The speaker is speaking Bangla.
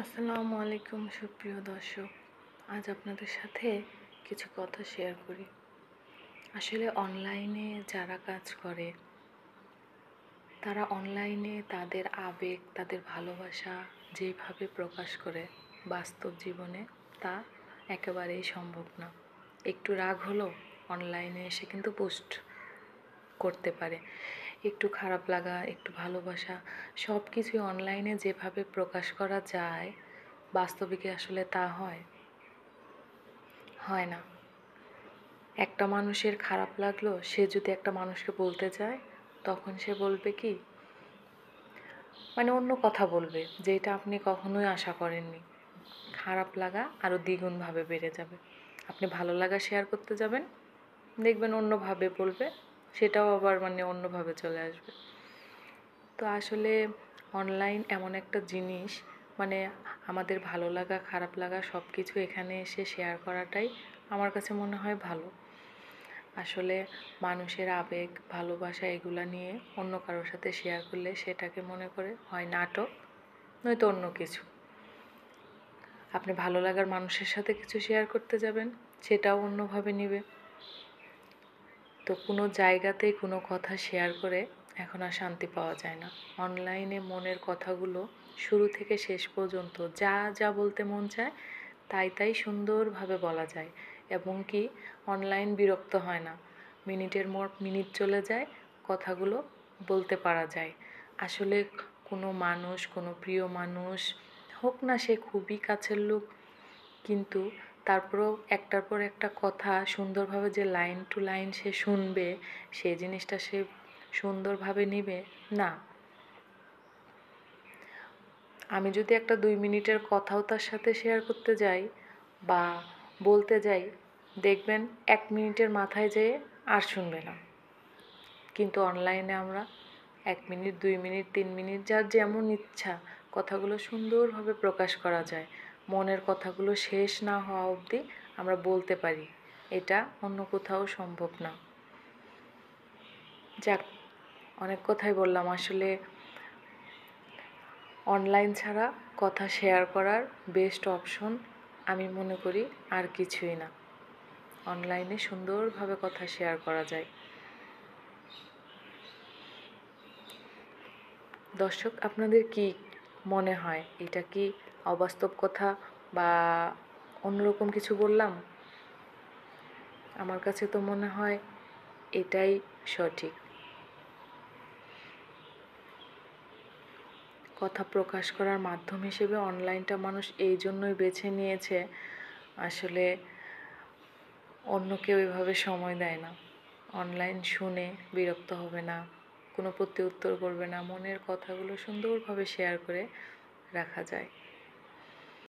আসসালামু আলাইকুম সুপ্রিয় দর্শক। আজ আপনাদের সাথে কিছু কথা শেয়ার করি। আসলে অনলাইনে যারা কাজ করে তারা অনলাইনে তাদের আবেগ, তাদের ভালোবাসা যেভাবে প্রকাশ করে বাস্তব জীবনে তা একেবারেই সম্ভব না। একটু রাগ হলো অনলাইনে এসে কিন্তু পোস্ট করতে পারে। একটু খারাপ লাগা, একটু ভালোবাসা সব কিছুই অনলাইনে যেভাবে প্রকাশ করা যায়, বাস্তবে কি আসলে তা হয়? হয় না। একটা মানুষের খারাপ লাগলো, সে যদি একটা মানুষকে বলতে চায়, তখন সে বলবে কি, অন্য কথা বলবে যেটা আপনি কখনোই আশা করেননি। খারাপ লাগা আরও দ্বিগুণভাবে বেড়ে যাবে। আপনি ভালো লাগা শেয়ার করতে যাবেন, দেখবেন অন্যভাবে বলবে, সেটাও আবার অন্যভাবে চলে আসবে। তো আসলে অনলাইন এমন একটা জিনিস, আমাদের ভালো লাগা খারাপ লাগা সব কিছু এখানে এসে শেয়ার করাটাই আমার কাছে মনে হয় ভালো। আসলে মানুষের আবেগ ভালোবাসা এগুলা নিয়ে অন্য কারোর সাথে শেয়ার করলে সেটাকে মনে করে হয় নাটক, নয়তো অন্য কিছু। আপনি ভালো লাগার মানুষের সাথে কিছু শেয়ার করতে যাবেন, সেটাও অন্যভাবে নিবে। তো কোনো জায়গাতেই কোনো কথা শেয়ার করে এখন আর শান্তি পাওয়া যায় না। অনলাইনে মনের কথাগুলো শুরু থেকে শেষ পর্যন্ত যা যা বলতে মন চায় তাই তাই সুন্দরভাবে বলা যায়, এবং কি অনলাইন বিরক্ত হয় না। মিনিটের পর মিনিট চলে যায়, কথাগুলো বলতে পারা যায়। আসলে কোনো মানুষ, কোনো প্রিয় মানুষ হোক না সে খুবই কাছের লোক, কিন্তু তারপরেও একটার পর একটা কথা সুন্দরভাবে যে লাইন টু লাইন সে শুনবে, সেই জিনিসটা সে সুন্দরভাবে নিবে না। আমি যদি একটা 2 মিনিটের কথাও তার সাথে শেয়ার করতে যাই বা বলতে যাই, দেখবেন 1 মিনিটের মাথায় যেয়ে আর শুনবে না। কিন্তু অনলাইনে আমরা 1 মিনিট, 2 মিনিট, 3 মিনিট যার যেমন ইচ্ছা কথাগুলো সুন্দরভাবে প্রকাশ করা যায়। মনের কথাগুলো শেষ না হওয়া অবধি আমরা বলতে পারি। এটা অন্য কোথাও সম্ভব না। যাক, অনেক কথাই বললাম। আসলে অনলাইন ছাড়া কথা শেয়ার করার বেস্ট অপশন আমি মনে করি আর কিছুই না। অনলাইনে সুন্দরভাবে কথা শেয়ার করা যায়। দর্শক, আপনাদের কি মনে হয়, এটা কি অবাস্তব কথা বা অন্যরকম কিছু বললাম? আমার কাছে তো মনে হয় এটাই সঠিক। কথা প্রকাশ করার মাধ্যম হিসেবে অনলাইনটা মানুষ এই জন্যই বেছে নিয়েছে, আসলে অন্য কেউ এভাবে সময় দেয় না। অনলাইন শুনে বিরক্ত হবে না, কোনো প্রত্যুত্তর করবে না, মনের কথাগুলো সুন্দরভাবে শেয়ার করে রাখা যায়।